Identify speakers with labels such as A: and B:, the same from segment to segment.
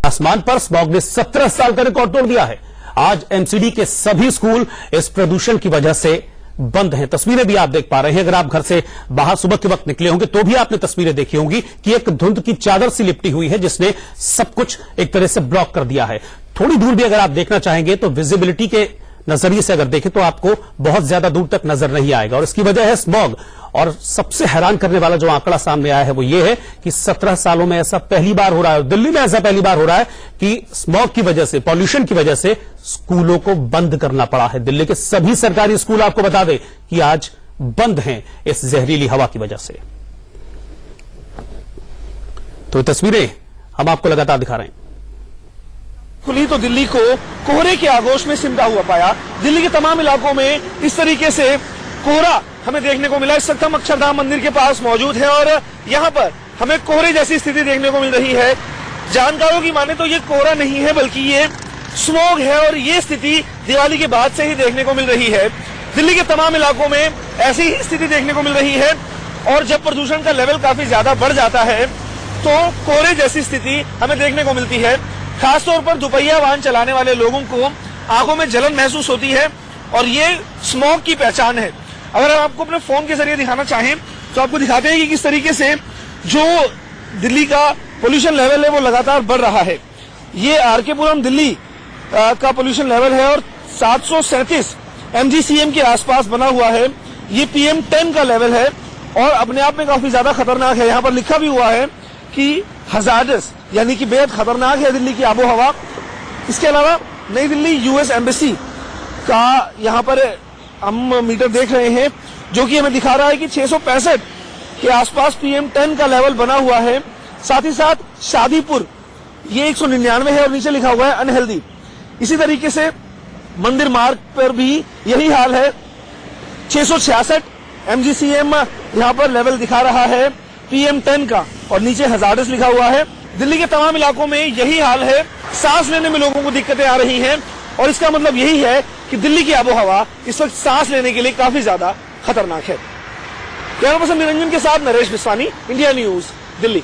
A: आसमान पर स्मॉग ने 17 साल का रिकॉर्ड तोड़ दिया है। आज एमसीडी के सभी स्कूल इस प्रदूषण की वजह से बंद हैं। तस्वीरें भी आप देख पा रहे हैं। अगर आप घर से बाहर सुबह के वक्त निकले होंगे तो भी आपने तस्वीरें देखी होंगी कि एक धुंध की चादर सी लिपटी हुई है जिसने सब कुछ एक तरह से ब्लॉक कर दिया है। थोड़ी दूर भी अगर आप देखना चाहेंगे तो विजिबिलिटी के नजरिए से अगर देखें तो आपको बहुत ज्यादा दूर तक नजर नहीं आएगा और इसकी वजह है स्मॉग। और सबसे हैरान करने वाला जो आंकड़ा सामने आया है वो ये है कि 17 सालों में ऐसा पहली बार हो रहा है, दिल्ली में ऐसा पहली बार हो रहा है कि स्मॉग की वजह से, पॉल्यूशन की वजह से स्कूलों को बंद करना पड़ा है। दिल्ली के सभी सरकारी स्कूल आपको बता दें कि आज बंद हैं इस जहरीली हवा की वजह से। तो तस्वीरें हम आपको लगातार दिखा रहे हैं।
B: खुली तो दिल्ली को कोहरे के आगोश में सिमटा हुआ पाया। दिल्ली के तमाम इलाकों में इस तरीके से कोहरा हमें देखने को मिला। इस वक्त हम अक्षरधाम मंदिर के पास मौजूद हैं और यहाँ पर हमें कोहरे जैसी स्थिति देखने को मिल रही है। जानकारों की माने तो ये कोहरा नहीं है बल्कि ये स्मॉग है और ये स्थिति दिवाली के बाद से ही देखने को मिल रही है। दिल्ली के तमाम इलाकों में ऐसी ही स्थिति देखने को मिल रही है और जब प्रदूषण का लेवल काफी ज्यादा बढ़ जाता है तो कोहरे जैसी स्थिति हमें देखने को मिलती है। खासतौर पर दुपहिया वाहन चलाने वाले लोगों को आंखों में जलन महसूस होती है और ये स्मॉग की पहचान है। अगर हम आपको अपने फोन के जरिए दिखाना चाहें तो आपको दिखाते हैं कि किस तरीके से जो दिल्ली का पोल्यूशन लेवल है वो लगातार बढ़ रहा है। ये आरकेपुरम दिल्ली का पोल्यूशन लेवल है और 737 MGCM के आसपास बना हुआ है। ये PM10 का लेवल है और अपने आप में काफी ज्यादा खतरनाक है। यहाँ पर लिखा भी हुआ है कि हजार्डस यानी कि बेहद खतरनाक है दिल्ली की आबोहवा। इसके अलावा नई दिल्ली US एम्बेसी का यहाँ पर हम मीटर देख रहे हैं जो कि हमें दिखा रहा है कि 665 के आसपास PM10 का लेवल बना हुआ है। साथ ही साथ शादीपुर ये 199 है और नीचे लिखा हुआ है अनहेल्दी। इसी तरीके से मंदिर मार्ग पर भी यही हाल है। 666 MGCM यहाँ पर लेवल दिखा रहा है PM10 का और नीचे हजार्डस लिखा हुआ है। दिल्ली के तमाम इलाकों में यही हाल है। सांस लेने में लोगों को दिक्कतें आ रही हैं और इसका मतलब यही है कि दिल्ली की आबोहवा इस वक्त सांस लेने के लिए काफी ज्यादा खतरनाक है। कैमरा पर्सन निरंजन के साथ नरेश बिस्वानी, इंडिया न्यूज, दिल्ली।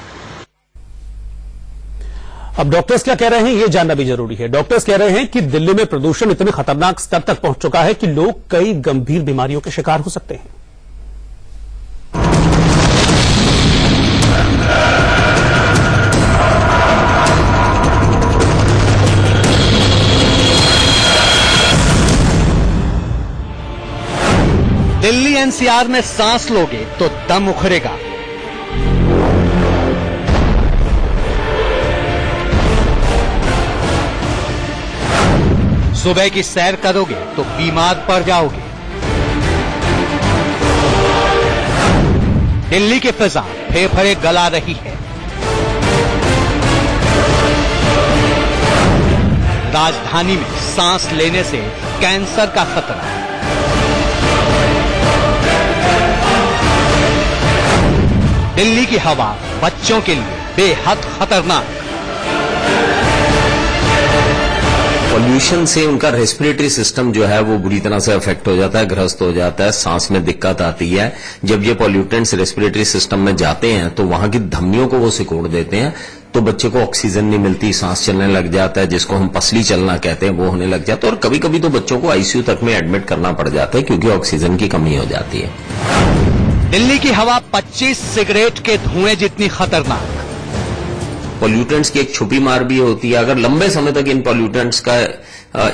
A: अब डॉक्टर्स क्या कह रहे हैं ये जानना भी जरूरी है। डॉक्टर्स कह रहे हैं कि दिल्ली में प्रदूषण इतने खतरनाक स्तर तक पहुंच चुका है कि लोग कई गंभीर बीमारियों के शिकार हो सकते हैं।
C: दिल्ली NCR में सांस लोगे तो दम उखड़ेगा। सुबह की सैर करोगे तो बीमार पड़ जाओगे। दिल्ली की फिजा फेफड़े गला रही है। राजधानी में सांस लेने से कैंसर का खतरा। दिल्ली की हवा बच्चों के लिए बेहद खतरनाक।
D: पॉल्यूशन से उनका रेस्पिरेटरी सिस्टम जो है वो बुरी तरह से अफेक्ट हो जाता है, ग्रस्त हो जाता है, सांस में दिक्कत आती है। जब ये पॉल्यूटेंट्स रेस्पिरेटरी सिस्टम में जाते हैं तो वहां की धमनियों को वो सिकोड़ देते हैं तो बच्चे को ऑक्सीजन नहीं मिलती, सांस चलने लग जाता है, जिसको हम पसली चलना कहते हैं वो होने लग जाता है और कभी कभी तो बच्चों को ICU तक में एडमिट करना पड़ जाता है क्योंकि ऑक्सीजन की कमी हो जाती है।
C: दिल्ली की हवा 25 सिगरेट के धुएं जितनी खतरनाक।
D: पॉल्यूटेंट्स की एक छुपी मार भी होती है। अगर लंबे समय तक इन पॉल्यूटेंट्स का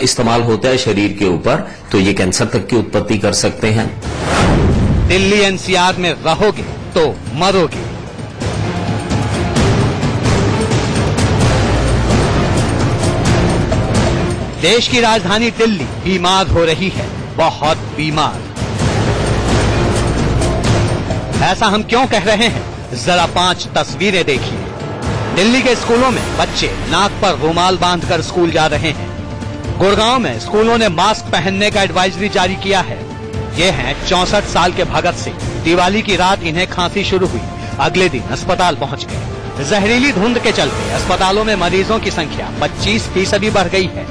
D: इस्तेमाल होता है शरीर के ऊपर तो ये कैंसर तक की उत्पत्ति कर सकते हैं।
C: दिल्ली NCR में रहोगे तो मरोगे। देश की राजधानी दिल्ली बीमार हो रही है, बहुत बीमार। ऐसा हम क्यों कह रहे हैं, जरा 5 तस्वीरें देखिए। दिल्ली के स्कूलों में बच्चे नाक पर रुमाल बांधकर स्कूल जा रहे हैं। गुड़गांव में स्कूलों ने मास्क पहनने का एडवाइजरी जारी किया है। ये हैं 64 साल के भगत सिंह। दिवाली की रात इन्हें खांसी शुरू हुई, अगले दिन अस्पताल पहुंच गए। जहरीली धुंध के चलते अस्पतालों में मरीजों की संख्या 25% बढ़ गई है।